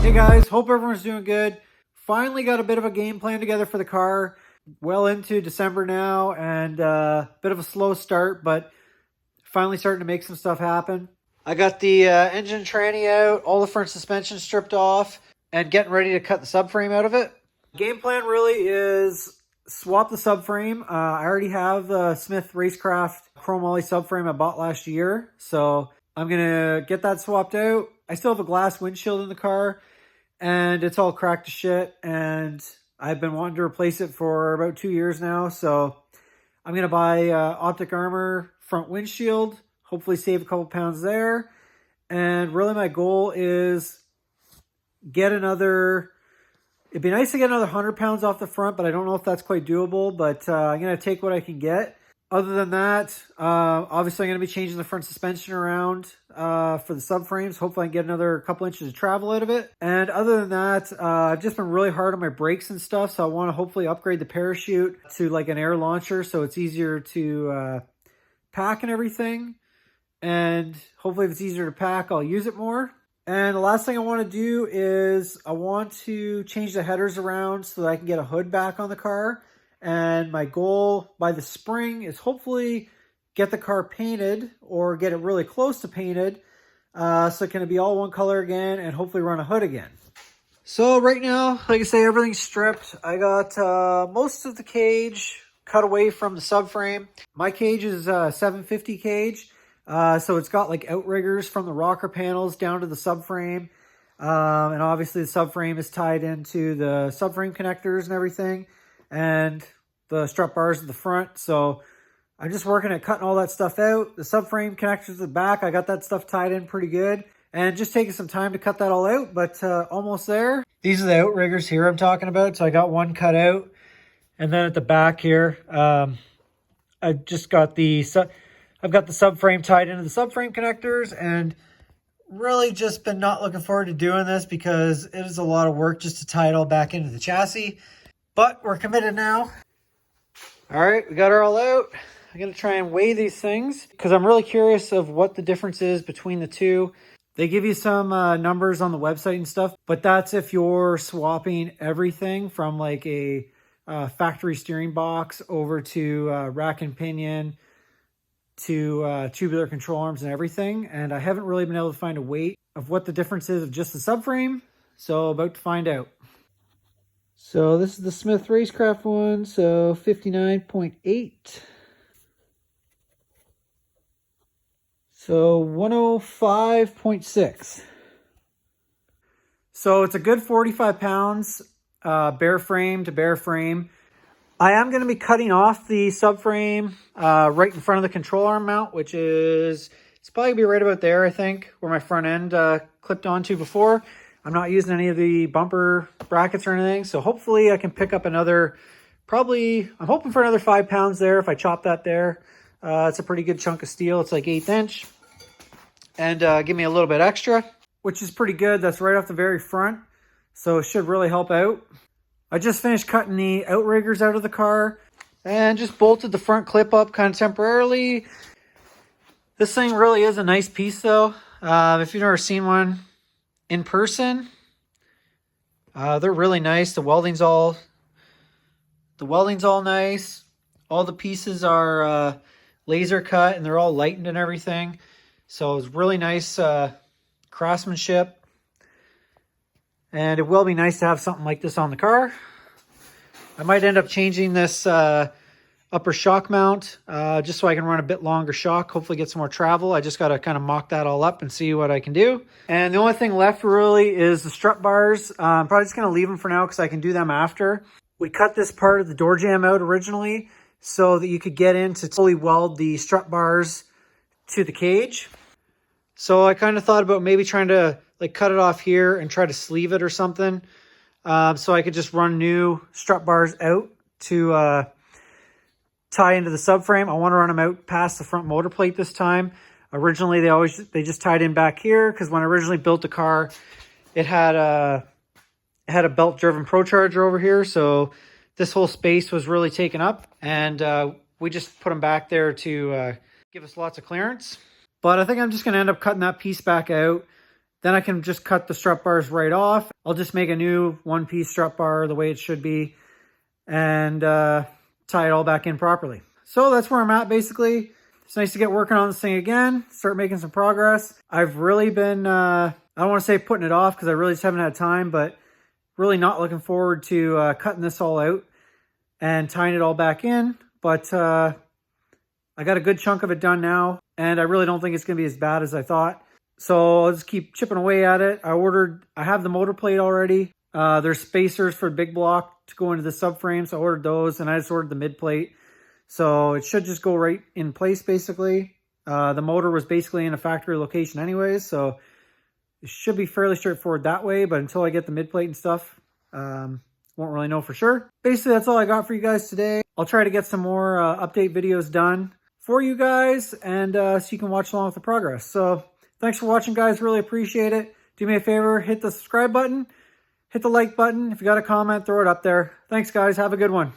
Hey guys, hope everyone's doing good. Finally got a bit of a game plan together for the car. Well into December now, and a bit of a slow start, but finally starting to make some stuff happen. I got the engine tranny out, all the front suspension stripped off, and getting ready to cut the subframe out of it. Game plan really is swap the subframe. I already have the Smith Racecraft chrome ollie subframe I bought last year, so I'm gonna get that swapped out. I still have a glass windshield in the car, and it's all cracked to shit, and I've been wanting to replace it for about 2 years now, so I'm going to buy Optic Armor front windshield, hopefully save a couple pounds there, and really my goal is get another, it'd be nice to get another 100 pounds off the front, but I don't know if that's quite doable, but I'm going to take what I can get. Other than that, obviously I'm going to be changing the front suspension around for the subframes. Hopefully I can get another couple inches of travel out of it. And other than that, I've just been really hard on my brakes and stuff. So I want to hopefully upgrade the parachute to like an air launcher so it's easier to pack and everything. And hopefully if it's easier to pack, I'll use it more. And the last thing I want to do is I want to change the headers around so that I can get a hood back on the car. And my goal by the spring is hopefully get the car painted or get it really close to painted so it can be all one color again and hopefully run a hood again. So right now, like I say, everything's stripped. I got most of the cage cut away from the subframe. My cage is a 750 cage. So it's got like outriggers from the rocker panels down to the subframe. And obviously the subframe is tied into the subframe connectors and everything, and the strut bars at the front. So I'm just working at cutting all that stuff out. The subframe connectors at the back, I got that stuff tied in pretty good. And just taking some time to cut that all out, but almost there. These are the outriggers here I'm talking about. So I got one cut out. And then at the back here, I just got I've got the subframe tied into the subframe connectors, and really just been not looking forward to doing this because it is a lot of work just to tie it all back into the chassis. But we're committed now. All right, we got her all out. I'm going to try and weigh these things because I'm really curious of what the difference is between the two. They give you some numbers on the website and stuff, but that's if you're swapping everything from like a factory steering box over to rack and pinion to tubular control arms and everything. And I haven't really been able to find a weight of what the difference is of just the subframe. So about to find out. So this is the Smith Racecraft one, so 59.8. So 105.6. So it's a good 45 pounds, bare frame to bare frame. I am going to be cutting off the subframe right in front of the control arm mount, which is, it's probably going to be right about there, I think, where my front end clipped onto before. I'm not using any of the bumper brackets or anything, so hopefully I can pick up another, I'm hoping for another 5 pounds there if I chop that there. It's a pretty good chunk of steel. It's like 1/8 inch. And give me a little bit extra, which is pretty good. That's right off the very front, so it should really help out. I just finished cutting the outriggers out of the car and just bolted the front clip up kind of temporarily. This thing really is a nice piece though. If you've never seen one in person, they're really nice. The welding's all nice. All the pieces are laser cut and they're all lightened and everything. So it's really nice craftsmanship. And it will be nice to have something like this on the car. I might end up changing this upper shock mount just so I can run a bit longer shock, hopefully get some more travel. I just got to kind of mock that all up and see what I can do. And the only thing left really is the strut bars. I'm probably just going to leave them for now because I can do them after. We cut this part of the door jamb out originally so that you could get in to fully weld the strut bars to the cage. So I kind of thought about maybe trying to like cut it off here and try to sleeve it or something. So I could just run new strut bars out to tie into the subframe. I want to run them out past the front motor plate this time. Originally, they just tied in back here because when I originally built the car, it had a belt-driven Procharger over here. So this whole space was really taken up, and we just put them back there to give us lots of clearance. But I think I'm just going to end up cutting that piece back out Then I can just cut the strut bars right off. I'll just make a new one-piece strut bar the way it should be and tie it all back in properly. So that's where I'm at basically. It's nice to get working on this thing again, start making some progress. I've really been, I don't want to say putting it off because I really just haven't had time, but really not looking forward to cutting this all out and tying it all back in. But I got a good chunk of it done now, and I really don't think it's going to be as bad as I thought. So I'll just keep chipping away at it. I have the motor plate already. There's spacers for the big block to go into the subframe, so I ordered those, and I just ordered the mid plate. So it should just go right in place, basically. The motor was basically in a factory location anyways, so it should be fairly straightforward that way, but until I get the mid plate and stuff, won't really know for sure. Basically, that's all I got for you guys today. I'll try to get some more update videos done for you guys, and so you can watch along with the progress. So thanks for watching, guys. Really appreciate it. Do me a favor, hit the subscribe button, hit the like button. If you got a comment, throw it up there. Thanks, guys. Have a good one.